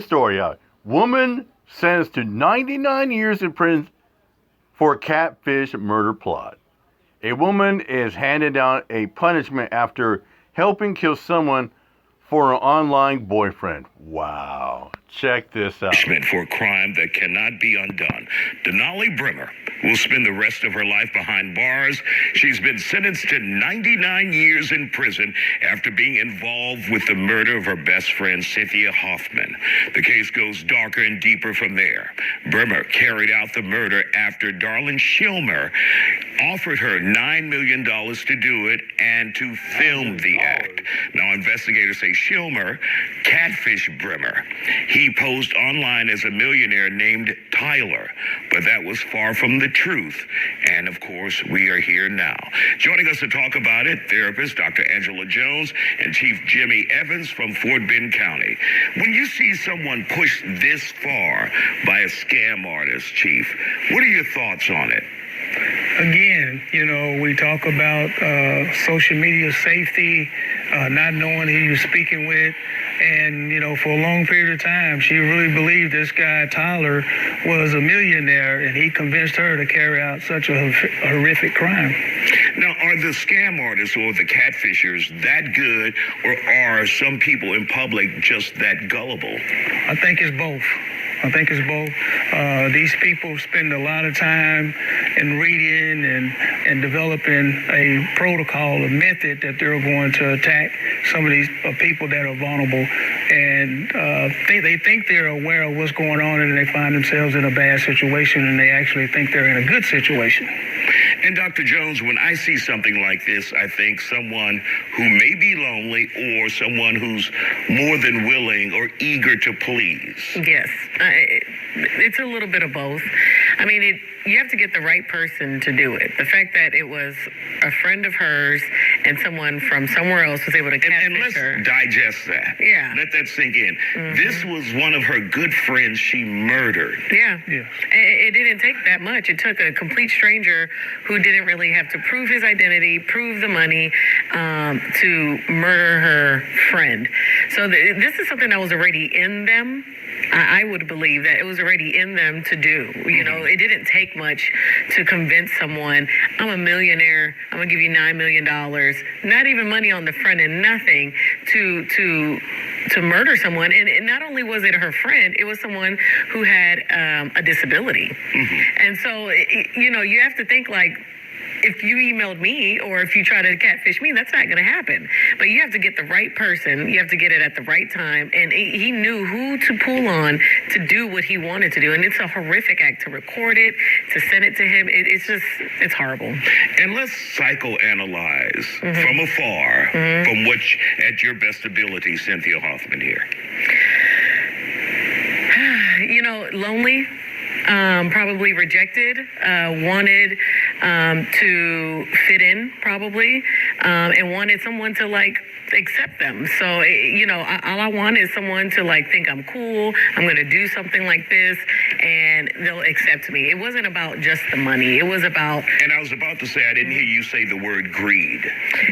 Story out. Woman sentenced to 99 years in prison for catfish murder plot. A woman is handed down a punishment after helping kill someone for an online boyfriend. Wow. Check this out. Punishment for a crime that cannot be undone. Denali Brimmer will spend the rest of her life behind bars. She's been sentenced to 99 years in prison after being involved with the murder of her best friend, Cynthia Hoffman. The case goes darker and deeper from there. Brimmer carried out the murder after Darlene Schilmer offered her $9 million to do it and to film the act. Now, investigators say Schilmer catfish Brimmer. He posed online as a millionaire named Tyler, but that was far from the truth. And of course, we are here now. Joining us to talk about it, therapist Dr. Angela Jones and Chief Jimmy Evans from Fort Bend County. When you see someone pushed this far by a scam artist, Chief, what are your thoughts on it? Again, we talk about social media safety, not knowing who you're speaking with. And, for a long period of time, she really believed this guy, Tyler, was a millionaire, and he convinced her to carry out such a horrific crime. Now, are the scam artists or the catfishers that good, or are some people in public just that gullible? I think it's both. These people spend a lot of time in reading and developing a protocol, a method that they're going to attack some of these people that are vulnerable. And they think they're aware of what's going on, and they find themselves in a bad situation, and they actually think they're in a good situation. And Dr. Jones, when I see something like this, I think someone who may be lonely or someone who's more than willing or eager to please. Yes, it's a little bit of both. I mean, you have to get the right person to do it. The fact that it was a friend of hers and someone from somewhere else was able to catfish her. And let's digest that. Yeah. Let that sink in. Mm-hmm. This was one of her good friends she murdered. Yeah. It didn't take that much. It took a complete stranger who didn't really have to prove his identity, prove the money, to murder her friend. So this is something that was already in them. I would believe that it was already in them to do. It didn't take much to convince someone, I'm a millionaire, I'm going to give you $9 million, not even money on the front end, nothing, to murder someone. And not only was it her friend, it was someone who had a disability. Mm-hmm. And so, you have to think like, if you emailed me or if you try to catfish me, that's not going to happen. But you have to get the right person. You have to get it at the right time. And he knew who to pull on to do what he wanted to do. And it's a horrific act to record it, to send it to him. It's horrible. And let's psychoanalyze from afar, from which, at your best ability, Cynthia Hoffman here. Lonely. Probably rejected, wanted to fit in probably, and wanted someone to accept them. So, all I want is someone to think I'm cool, I'm going to do something like this, and they'll accept me. It wasn't about just the money. It was about... And I was about to say, I didn't hear you say the word greed.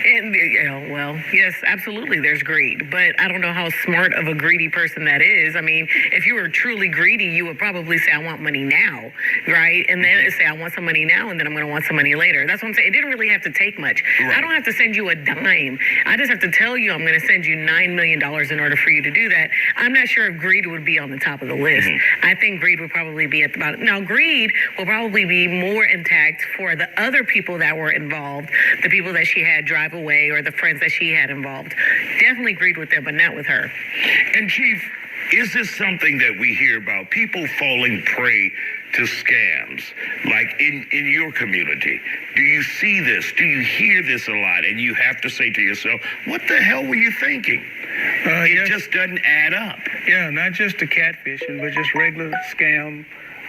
And, well, yes, absolutely, there's greed. But I don't know how smart of a greedy person that is. I mean, if you were truly greedy, you would probably say, I want money now, right? And then say, I want some money now, and then I'm going to want some money later. That's what I'm saying. It didn't really have to take much. Right. I don't have to send you a dime. I just have to tell you I'm going to send you $9 million in order for you to do that. I'm not sure if greed would be on the top of the list. I think greed would probably be at the bottom. Now, greed will probably be more intact for the other people that were involved, the people that she had drive away or the friends that she had involved. Definitely greed with them, but not with her. And Chief, is this something that we hear about, people falling prey to scams, like in your community? Do you see this? Do you hear this a lot? And you have to say to yourself, what the hell were you thinking? It just doesn't add up. Yeah, not just the catfishing, but just regular scam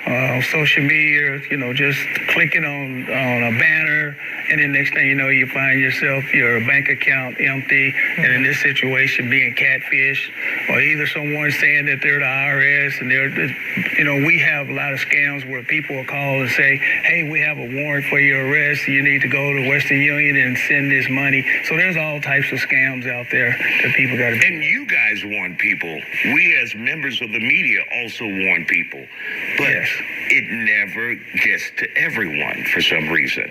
on social media, just clicking on a banner, and then next thing you know, you find yourself your bank account empty, and in this situation, being catfish, or either someone saying that they're the IRS, and we have a lot of scams where people will call and say, hey, we have a warrant for your arrest. You need to go to Western Union and send this money. So there's all types of scams out there that people got to do. And you guys warn people. We as members of the media also warn people. But Yes. it never gets to everyone for some reason.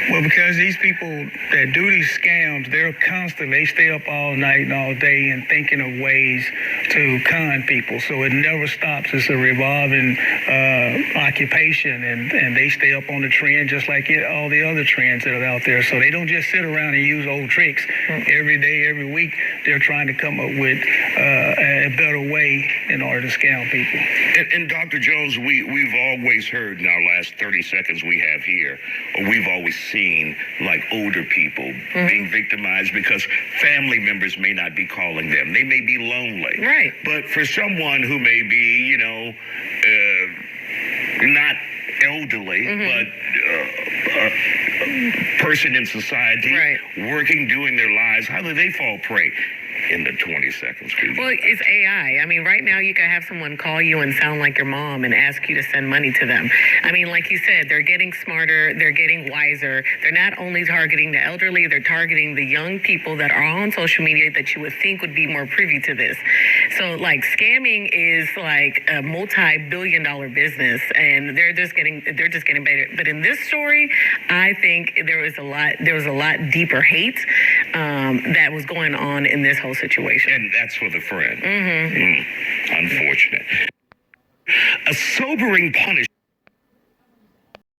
Well, because these people that do these scams, they stay up all night and all day and thinking of ways to con people. So it never stops. It's a revolving occupation, and they stay up on the trend just like all the other trends that are out there. So they don't just sit around and use old tricks. Every day, every week, they're trying to come up with a better way in order to scam people. And Dr. Jones, we've always heard in our last 30 seconds we have here, or we've always seen like older people being victimized because family members may not be calling them. They may be lonely. Right. But for someone who may be, not elderly, but person in society, Right. working, doing their lives, how do they fall prey? In the 20 seconds, please. Well, it's AI. I mean, right now you can have someone call you and sound like your mom and ask you to send money to them. I mean, like you said, they're getting smarter, they're getting wiser. They're not only targeting the elderly, they're targeting the young people that are on social media that you would think would be more privy to this. So, like, scamming is like a multi-billion-dollar business, and they're just getting better. But in this story, I think there was a lot deeper hate that was going on in this whole situation. And that's for the friend. Unfortunate. A sobering punishment.